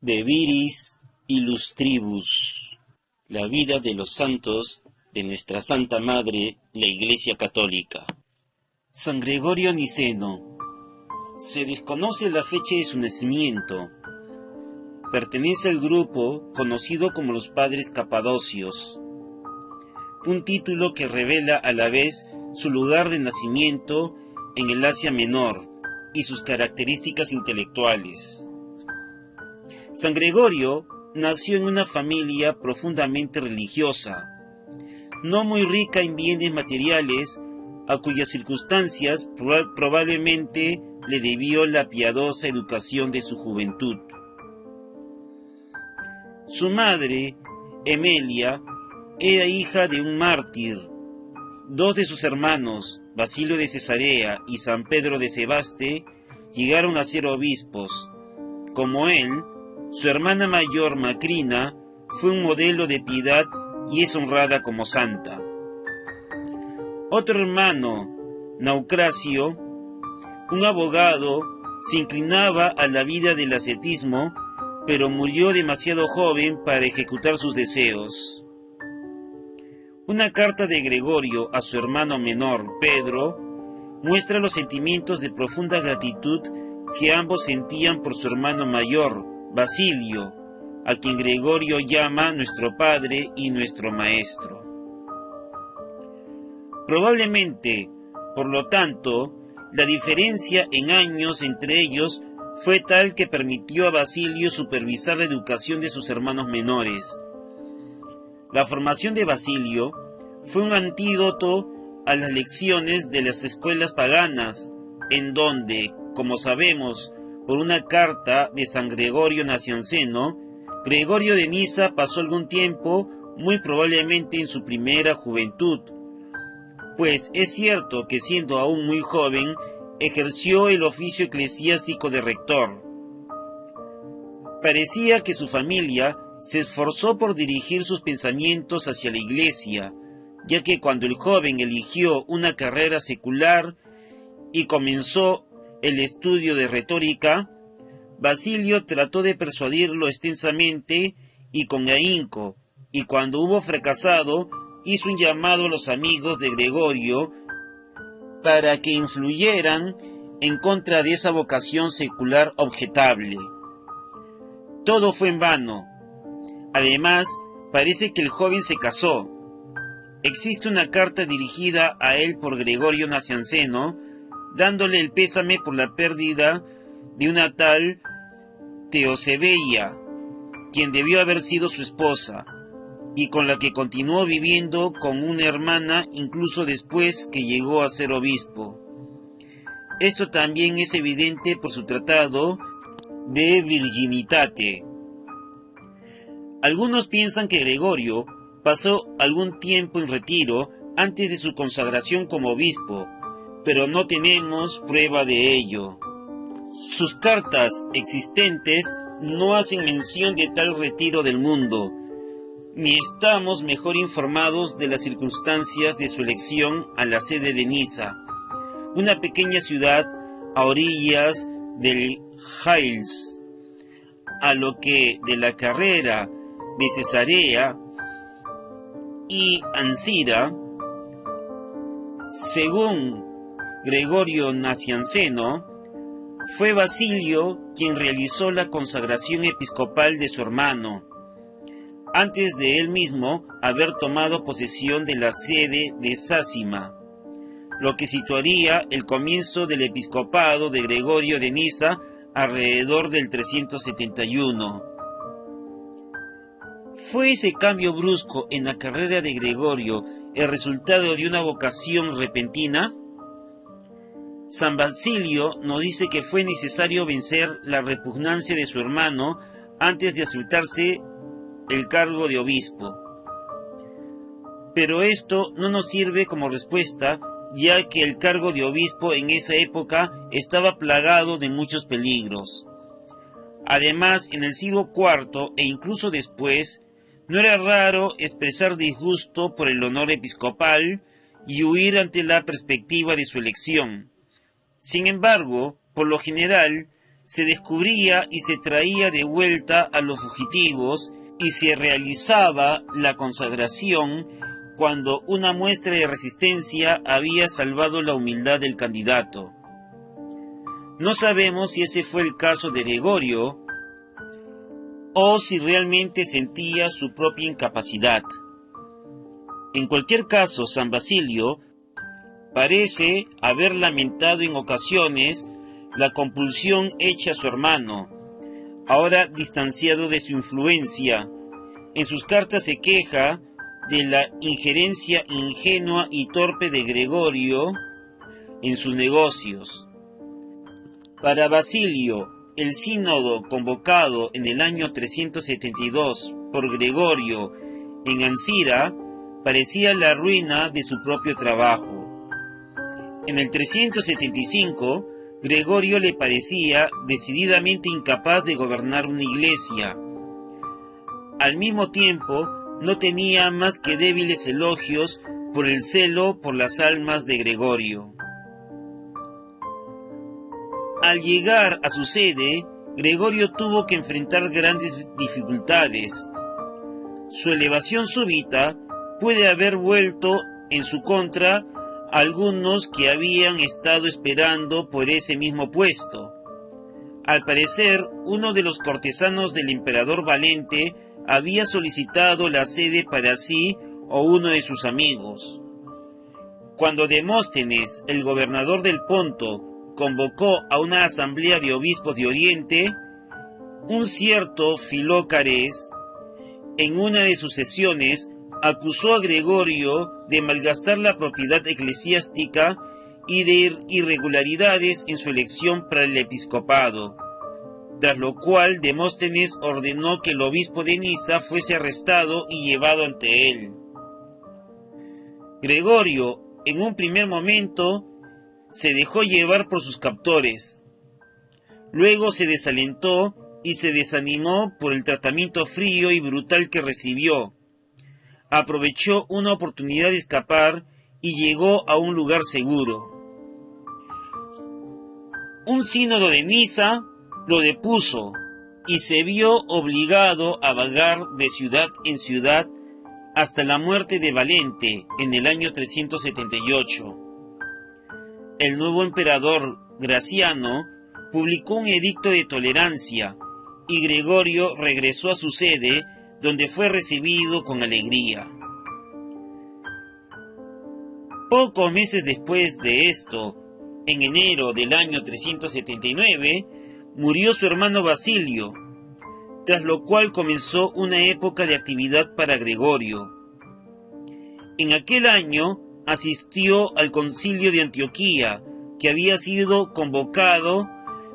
De Viris Illustribus, la vida de los santos de nuestra Santa Madre, la Iglesia Católica. San Gregorio Niceno. Se desconoce la fecha de su nacimiento. Pertenece al grupo conocido como los Padres Capadocios, un título que revela a la vez su lugar de nacimiento en el Asia Menor y sus características intelectuales. San Gregorio nació en una familia profundamente religiosa, no muy rica en bienes materiales, a cuyas circunstancias probablemente le debió la piadosa educación de su juventud. Su madre, Emelia, era hija de un mártir. Dos de sus hermanos, Basilio de Cesarea y San Pedro de Sebaste, llegaron a ser obispos. Como él, su hermana mayor, Macrina, fue un modelo de piedad y es honrada como santa. Otro hermano, Naucracio, un abogado, se inclinaba a la vida del ascetismo, pero murió demasiado joven para ejecutar sus deseos. Una carta de Gregorio a su hermano menor, Pedro, muestra los sentimientos de profunda gratitud que ambos sentían por su hermano mayor, Basilio, a quien Gregorio llama nuestro Padre y nuestro Maestro. Probablemente, por lo tanto, la diferencia en años entre ellos fue tal que permitió a Basilio supervisar la educación de sus hermanos menores. La formación de Basilio fue un antídoto a las lecciones de las escuelas paganas, en donde, como sabemos por una carta de San Gregorio Nacianceno, Gregorio de Niza pasó algún tiempo, muy probablemente en su primera juventud, pues es cierto que siendo aún muy joven, ejerció el oficio eclesiástico de rector. Parecía que su familia se esforzó por dirigir sus pensamientos hacia la Iglesia, ya que cuando el joven eligió una carrera secular y comenzó el estudio de retórica, Basilio trató de persuadirlo extensamente y con ahínco, y cuando hubo fracasado, hizo un llamado a los amigos de Gregorio para que influyeran en contra de esa vocación secular objetable. Todo fue en vano. Además, parece que el joven se casó. Existe una carta dirigida a él por Gregorio Nacianceno, dándole el pésame por la pérdida de una tal Teosebella, quien debió haber sido su esposa, y con la que continuó viviendo con una hermana incluso después que llegó a ser obispo. Esto también es evidente por su tratado de Virginitate. Algunos piensan que Gregorio pasó algún tiempo en retiro antes de su consagración como obispo, pero no tenemos prueba de ello. Sus cartas existentes no hacen mención de tal retiro del mundo, ni estamos mejor informados de las circunstancias de su elección a la sede de Niza, una pequeña ciudad a orillas del Jais, a lo que de la carrera de Cesarea y Ancira. Según Gregorio Nacianceno, fue Basilio quien realizó la consagración episcopal de su hermano, antes de él mismo haber tomado posesión de la sede de Sácima, lo que situaría el comienzo del episcopado de Gregorio de Niza alrededor del 371. ¿Fue ese cambio brusco en la carrera de Gregorio el resultado de una vocación repentina? San Basilio nos dice que fue necesario vencer la repugnancia de su hermano antes de aceptarse el cargo de obispo. Pero esto no nos sirve como respuesta, ya que el cargo de obispo en esa época estaba plagado de muchos peligros. Además, en el siglo IV e incluso después, no era raro expresar disgusto por el honor episcopal y huir ante la perspectiva de su elección. Sin embargo, por lo general, se descubría y se traía de vuelta a los fugitivos y se realizaba la consagración cuando una muestra de resistencia había salvado la humildad del candidato. No sabemos si ese fue el caso de Gregorio o si realmente sentía su propia incapacidad. En cualquier caso, San Basilio parece haber lamentado en ocasiones la compulsión hecha a su hermano, ahora distanciado de su influencia. En sus cartas se queja de la injerencia ingenua y torpe de Gregorio en sus negocios. Para Basilio, el sínodo convocado en el año 372 por Gregorio en Ancira parecía la ruina de su propio trabajo. En el 375, Gregorio le parecía decididamente incapaz de gobernar una iglesia. Al mismo tiempo, no tenía más que débiles elogios por el celo por las almas de Gregorio. Al llegar a su sede, Gregorio tuvo que enfrentar grandes dificultades. Su elevación súbita puede haber vuelto en su contra a algunos que habían estado esperando por ese mismo puesto. Al parecer, uno de los cortesanos del emperador Valente había solicitado la sede para sí o uno de sus amigos. Cuando Demóstenes, el gobernador del Ponto, convocó a una asamblea de obispos de Oriente, un cierto Filócares, en una de sus sesiones, acusó a Gregorio de malgastar la propiedad eclesiástica y de irregularidades en su elección para el episcopado, tras lo cual Demóstenes ordenó que el obispo de Niza fuese arrestado y llevado ante él. Gregorio, en un primer momento, se dejó llevar por sus captores. Luego se desalentó y se desanimó por el tratamiento frío y brutal que recibió. Aprovechó una oportunidad de escapar y llegó a un lugar seguro. Un sínodo de Niza lo depuso y se vio obligado a vagar de ciudad en ciudad hasta la muerte de Valente en el año 378. El nuevo emperador Graciano publicó un edicto de tolerancia y Gregorio regresó a su sede, donde fue recibido con alegría. Pocos meses después de esto, en enero del año 379, murió su hermano Basilio, tras lo cual comenzó una época de actividad para Gregorio. En aquel año asistió al concilio de Antioquía, que había sido convocado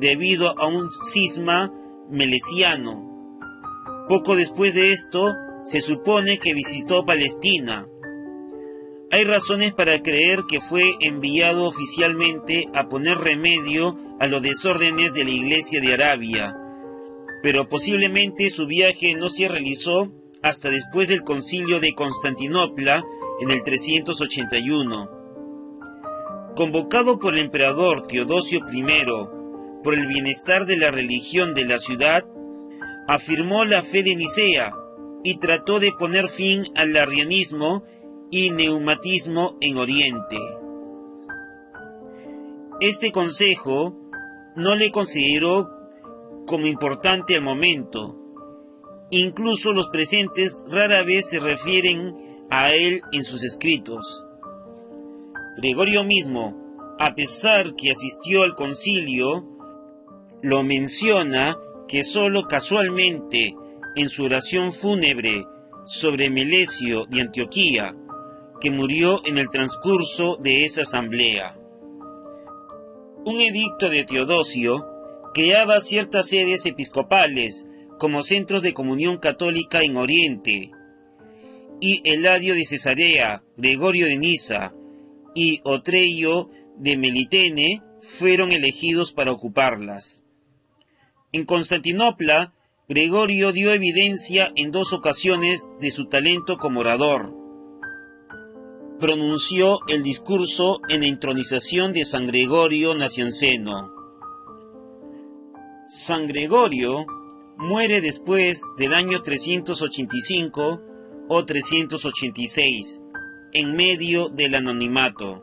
debido a un cisma melesiano. Poco después de esto, se supone que visitó Palestina. Hay razones para creer que fue enviado oficialmente a poner remedio a los desórdenes de la Iglesia de Arabia, pero posiblemente su viaje no se realizó hasta después del concilio de Constantinopla en el 381. Convocado por el emperador Teodosio I por el bienestar de la religión de la ciudad, afirmó la fe de Nicea y trató de poner fin al arrianismo y neumatismo en Oriente. Este consejo no le consideró como importante al momento. Incluso los presentes rara vez se refieren a él en sus escritos. Gregorio mismo, a pesar que asistió al concilio, lo menciona que sólo casualmente en su oración fúnebre sobre Melesio de Antioquía, que murió en el transcurso de esa asamblea. Un edicto de Teodosio creaba ciertas sedes episcopales como centros de comunión católica en Oriente, y Eladio de Cesarea, Gregorio de Niza y Otreyo de Melitene fueron elegidos para ocuparlas. En Constantinopla, Gregorio dio evidencia en 2 ocasiones de su talento como orador. Pronunció el discurso en la intronización de San Gregorio Nacianceno. San Gregorio muere después del año 385 o 386, en medio del anonimato.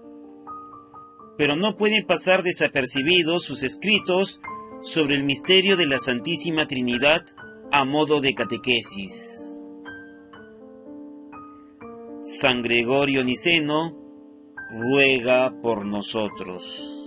Pero no pueden pasar desapercibidos sus escritos sobre el misterio de la Santísima Trinidad a modo de catequesis. San Gregorio Niceno ruega por nosotros.